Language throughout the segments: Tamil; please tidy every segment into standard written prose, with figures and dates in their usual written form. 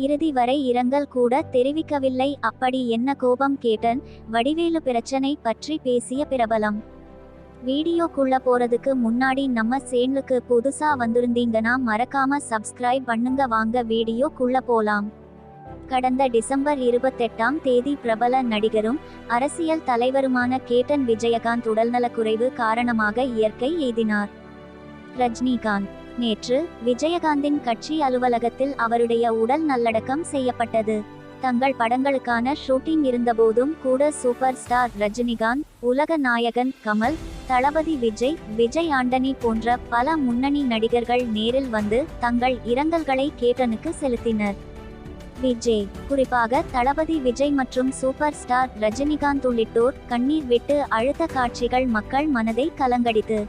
இறுதி வரை இரங்கல் கூட தெரிவிக்கவில்லை. அப்படி என்ன கோபம் கேட்டன்? வடிவேலு பிரச்சனை பற்றி பேசிய பிரபலம். வீடியோக்குள்ள போறதுக்கு முன்னாடி நம்ம சேனலுக்கு புதுசா வந்திருந்தீங்கன்னா மறக்காம சப்ஸ்கிரைப் பண்ணுங்க. வாங்க வீடியோக்குள்ள போலாம். கடந்த டிசம்பர் 28ஆம் தேதி பிரபல நடிகரும் அரசியல் தலைவருமான கேப்டன் விஜயகாந்த் உடல்நலக்குறைவு காரணமாக இயற்கை எய்தினார். ரஜினிகாந்த். நேற்று விஜயகாந்தின் கட்சி அலுவலகத்தில் அவருடைய உடல் நல்லடக்கம் செய்யப்பட்டது. தங்கள் படங்களுக்கான ஷூட்டிங் இருந்தபோதும் கூட சூப்பர் ஸ்டார் ரஜினிகாந்த், உலக நாயகன் கமல், தளபதி விஜய் ஆண்டனி போன்ற பல முன்னணி நடிகர்கள் நேரில் வந்து தங்கள் இரங்கல்களை கேப்டனுக்கு செலுத்தினர். குறிப்பாக தளபதி விஜய் மற்றும் சூப்பர் ஸ்டார் ரஜினிகாந்த் உள்ளிட்டோர் கண்ணீர் விட்டு அழுத்த காட்சிகள் மக்கள் மனதை கலங்கடித்து.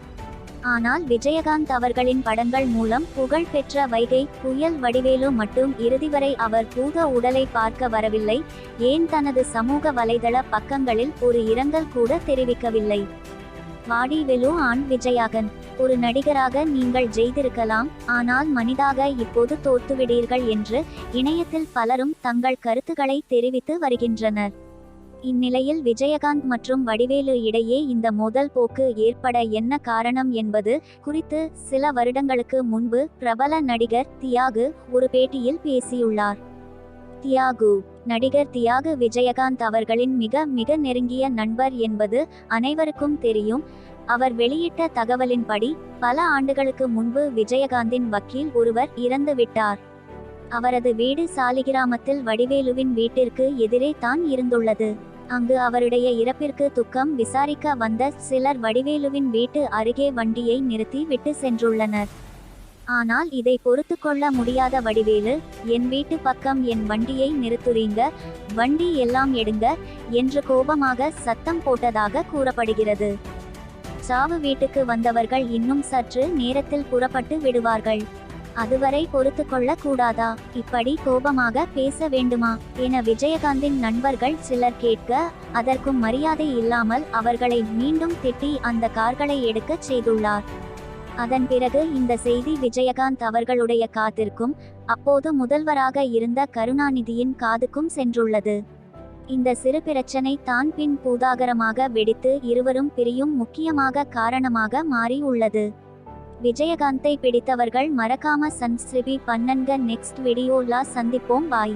ஆனால் விஜயகாந்த் அவர்களின் படங்கள் மூலம் புகழ் பெற்ற வைகை புயல் வடிவேலு மட்டும் இறுதிவரை அவர் பூத உடலை பார்க்க வரவில்லை. ஏன் தனது சமூக வலைதள பக்கங்களில் ஒரு இரங்கல் கூட தெரிவிக்கவில்லை. வடிவேலு ஆண் விஜயகாந்த். ஒரு நடிகராக நீங்கள் ஜெயித்திருக்கலாம், ஆனால் மனிதாக இப்போது தோற்றுவிடீர்கள் என்று இணையத்தில் பலரும் தங்கள் கருத்துக்களை தெரிவித்து வருகின்றனர். இந்நிலையில் விஜயகாந்த் மற்றும் வடிவேலு இடையே இந்த மோதல் போக்கு ஏற்பட என்ன காரணம் என்பது குறித்து சில வருடங்களுக்கு முன்பு பிரபல நடிகர் தியாகு ஒரு பேட்டியில் பேசியுள்ளார். நடிகர் தியாகு விஜயகாந்த் அவர்களின் மிக நெருங்கிய நண்பர் என்பது அனைவருக்கும் தெரியும். அவர் வெளியிட்ட தகவலின்படி பல ஆண்டுகளுக்கு முன்பு விஜயகாந்தின் வக்கீல் ஒருவர் இறந்து விட்டார். அவரது வீடு சாலிகிராமத்தில் வடிவேலுவின் வீட்டிற்கு எதிரே தான் இருந்துள்ளது. அங்கு அவருடைய இறப்பிற்கு துக்கம் விசாரிக்க வந்த சிலர் வடிவேலுவின் வீட்டு அருகே வண்டியை நிறுத்தி விட்டு சென்றுள்ளனர். ஆனால் இதை பொறுத்து கொள்ள முடியாத வடிவேலு, என் வீட்டு பக்கம் என் வண்டியை நிறுத்துறீங்க, வண்டி எல்லாம் எடுங்க என்று கோபமாக சத்தம் போட்டதாக கூறப்படுகிறது. சாவு வீட்டுக்கு வந்தவர்கள் இன்னும் சற்று நேரத்தில் புறப்பட்டு விடுவார்கள். அதுவரை பொறுத்து கொள்ள கூடாதா? இப்படி கோபமாக பேச வேண்டுமா என விஜயகாந்தின் நண்பர்கள் சிலர் கேட்க, அதற்கும் மரியாதை இல்லாமல் அவர்களை மீண்டும் திட்டி அந்த கார்களை எடுக்க செய்துள்ளார். அதன் பிறகு இந்த செய்தி விஜயகாந்த் அவர்களுடைய காதிற்கும் அப்போது முதல்வராக இருந்த கருணாநிதியின் காதுக்கும் சென்றுள்ளது. இந்த சிறு பிரச்சனை தான் பின் பூதாகரமாக வெடித்து இருவரும் பிரியும் முக்கியமாக காரணமாக மாறி உள்ளது. விஜயகாந்தை பிடித்தவர்கள் மறக்காம சப்ஸ்கிரைப் பண்ணுங்க. நெக்ஸ்ட் வீடியோல சந்திப்போம். பாய்.